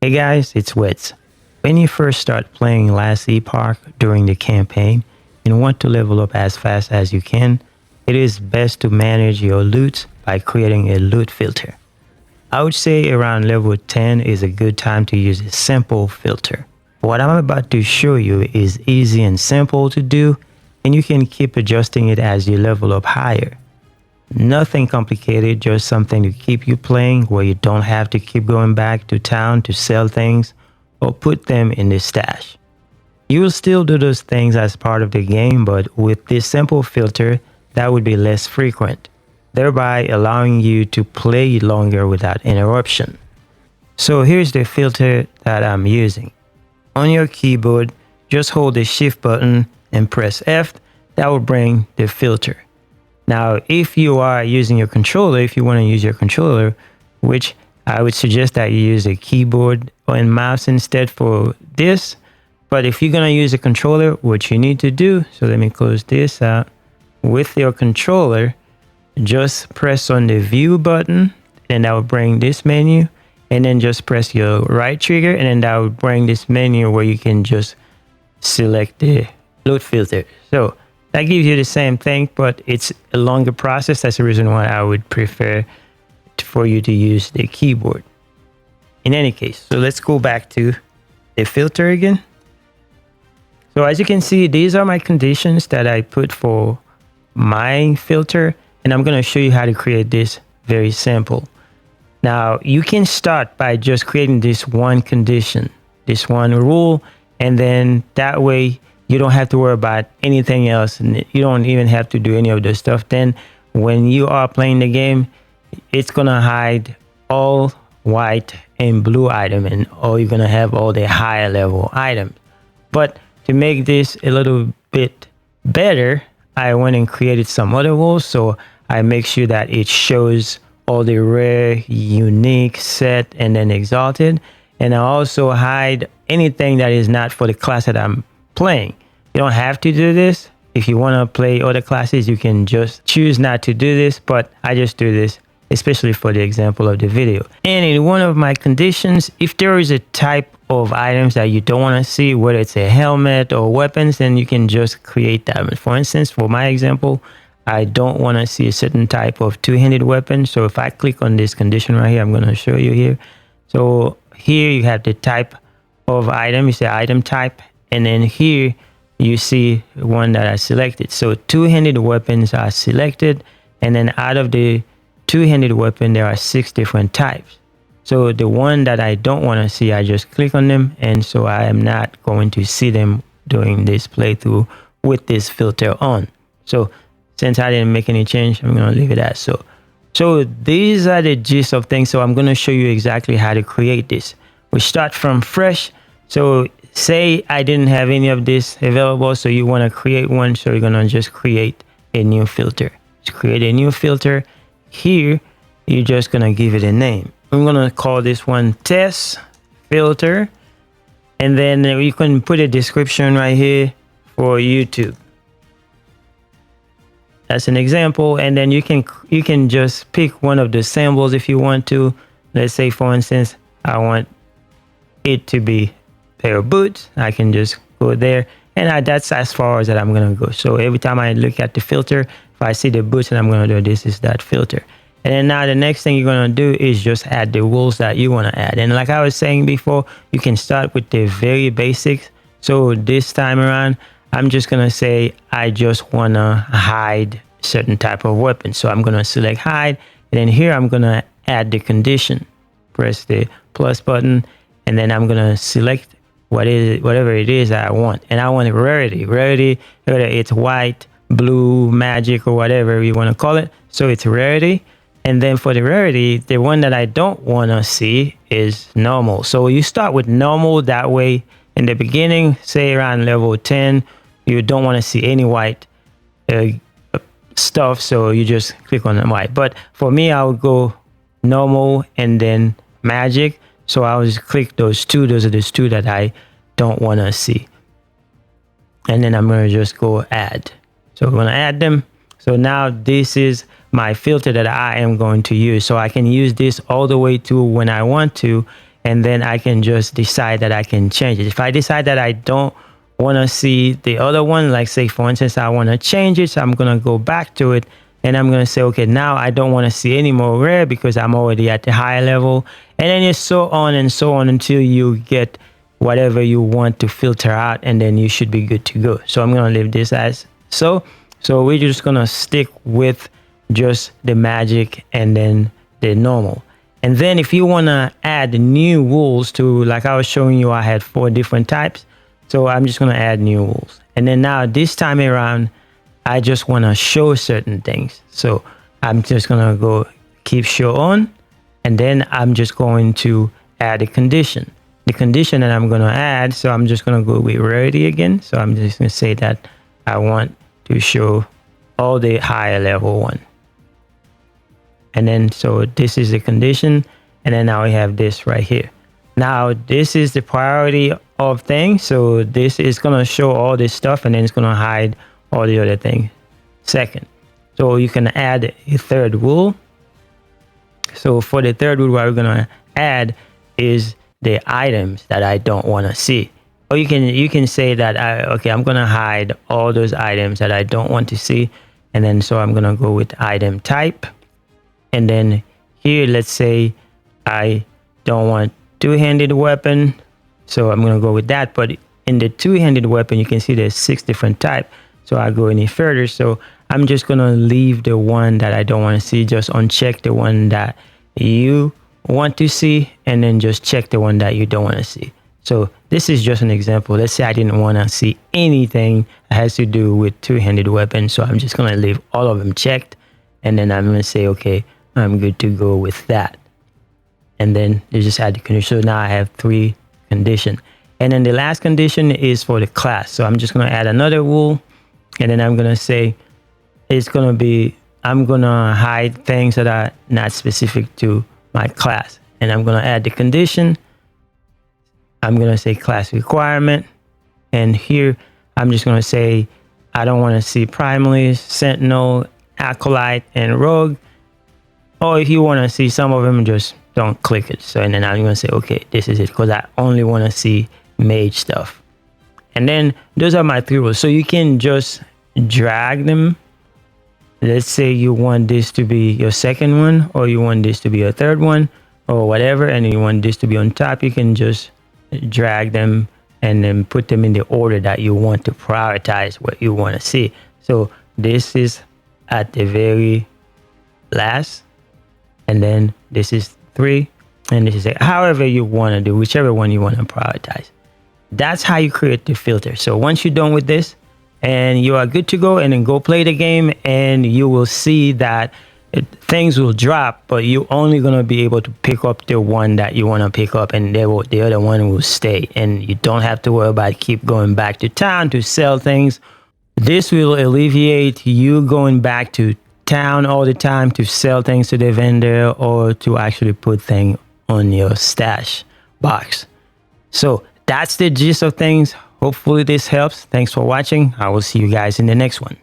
Hey guys, it's Wits. When you first start playing Last Epoch during the campaign and want to level up as fast as you can, it is best to manage your loot by creating a loot filter. I would say around level 10 is a good time to use a simple filter. What I'm about to show you is easy and simple to do, and you can keep adjusting it as you level up higher. Nothing complicated, just something to keep you playing where you don't have to keep going back to town to sell things or put them in the stash. You will still do those things as part of the game, but with this simple filter, that would be less frequent, thereby allowing you to play longer without interruption. So here's the filter that I'm using. On your keyboard, just hold the shift button and press F. That will bring the filter. Now, if you are using your controller, if you want to use your controller, which I would suggest that you use a keyboard and mouse instead for this. But if you're going to use a controller, what you need to do, so let me close this out. With your controller, just press on the view button and that will bring this menu. And then just press your right trigger and then that will bring this menu where you can just select the load filter. So that gives you the same thing, but it's a longer process. That's the reason why I would prefer for you to use the keyboard. In any case, so let's go back to the filter again. So as you can see, these are my conditions that I put for my filter, and I'm going to show you how to create this very simple. Now, you can start by just creating this one condition, this one rule, and then that way you don't have to worry about anything else, and you don't even have to do any of this stuff. Then when you are playing the game, it's gonna hide all white and blue item, and all you're gonna have all the higher level items. But to make this a little bit better, I went and created some other rules. So I make sure that it shows all the rare, unique, set, and then exalted. And I also hide anything that is not for the class that I'm playing. You don't have to do this. If you want to play other classes, you can just choose not to do this, but I just do this, especially for the example of the video. And in one of my conditions, if there is a type of items that you don't want to see, whether it's a helmet or weapons, then you can just create that. For instance, for my example, I don't want to see a certain type of two-handed weapon. So if I click on this condition right here, I'm going to show you here. So here you have the type of item, you say item type, and then here you see one that I selected. So two-handed weapons are selected, and then out of the two-handed weapon, there are 6 different types. So the one that I don't want to see, I just click on them, and so I am not going to see them during this playthrough with this filter on. So since I didn't make any change, I'm going to leave it as so. So these are the gist of things. So I'm going to show you exactly how to create this. We start from fresh. So say I didn't have any of this available, so you want to create one. So you're going to just create a new filter. To create a new filter, here, you're just going to give it a name. I'm going to call this one test filter. And then you can put a description right here for YouTube. That's an example. And then you can just pick one of the symbols if you want to. Let's say, for instance, I want it to be pair of boots. I can just go there, and that's as far as that I'm going to go. So every time I look at the filter, if I see the boots and I'm going to do this, is that filter. And then now the next thing you're going to do is just add the rules that you want to add. And like I was saying before, you can start with the very basics. So this time around, I'm just going to say I just want to hide certain type of weapon. So I'm going to select hide, and then here I'm going to add the condition. Press the plus button, and then I'm going to select whatever it is that I want. And I want rarity, whether it's white, blue, magic, or whatever you want to call it. So it's rarity. And then for the rarity, the one that I don't want to see is normal. So you start with normal. That way in the beginning, say around level 10, you don't want to see any white stuff. So you just click on the white. But for me, I would go normal and then magic. So I'll just click those two. Those are the two that I don't want to see. And then I'm going to just go add. So I'm going to add them. So now this is my filter that I am going to use. So I can use this all the way to when I want to. and then I can just decide that I can change it. If I decide that I don't want to see the other one, like say for instance I want to change it, so I'm going to go back to it and I'm going to say, okay, now I don't want to see any more rare because I'm already at the higher level, and then it's so on and so on until you get whatever you want to filter out, and then you should be good to go. So I'm going to leave this as so we're just going to stick with just the magic and then the normal. And then if you want to add new rules to, like I was showing you, I had 4 different types. So I'm just going to add new rules. And then now this time around, I just want to show certain things. So I'm just going to go keep show on. And then I'm just going to add a condition. The condition that I'm going to add, so I'm just going to go with rarity again. So I'm just going to say that I want to show all the higher level one. And then so this is the condition, and then now we have this right here. Now this is the priority of things, so this is going to show all this stuff, and then it's going to hide all the other things second. So you can add a third rule. So for the third rule, what we're going to add is the items that I don't want to see. Or you can say that I'm going to hide all those items that I don't want to see, and then so I'm going to go with item type. And then here, let's say I don't want two-handed weapon, so I'm going to go with that. But in the two-handed weapon, you can see there's 6 different types. So I go any further. So I'm just going to leave the one that I don't want to see, just uncheck the one that you want to see, and then just check the one that you don't want to see. So this is just an example. Let's say I didn't want to see anything that has to do with two-handed weapons. So I'm just going to leave all of them checked. And then I'm going to say, okay, I'm good to go with that. And then you just add the condition. So now I have 3 conditions. And then the last condition is for the class. So I'm just going to add another rule. And then I'm going to say it's going to be, I'm going to hide things that are not specific to my class. And I'm going to add the condition. I'm going to say class requirement. And here I'm just going to say I don't want to see primalist, sentinel, acolyte, and rogue. Or if you want to see some of them, just don't click it. So, and then I'm going to say, okay, this is it, because I only want to see mage stuff. And then those are my 3 rules. So you can just drag them. Let's say you want this to be your second one, or you want this to be your third one, or whatever, and you want this to be on top. You can just drag them and then put them in the order that you want to prioritize what you want to see. So this is at the very last, and then this is 3, and this is however you want to do, whichever one you want to prioritize. That's how you create the filter. So once you're done with this and you are good to go, and then go play the game, and you will see that things will drop, but you're only going to be able to pick up the one that you want to pick up, and the other one will stay, and you don't have to worry about keep going back to town to sell things. This will alleviate you going back to town all the time to sell things to the vendor, or to actually put things on your stash box. So that's the gist of things. Hopefully this helps. Thanks for watching. I will see you guys in the next one.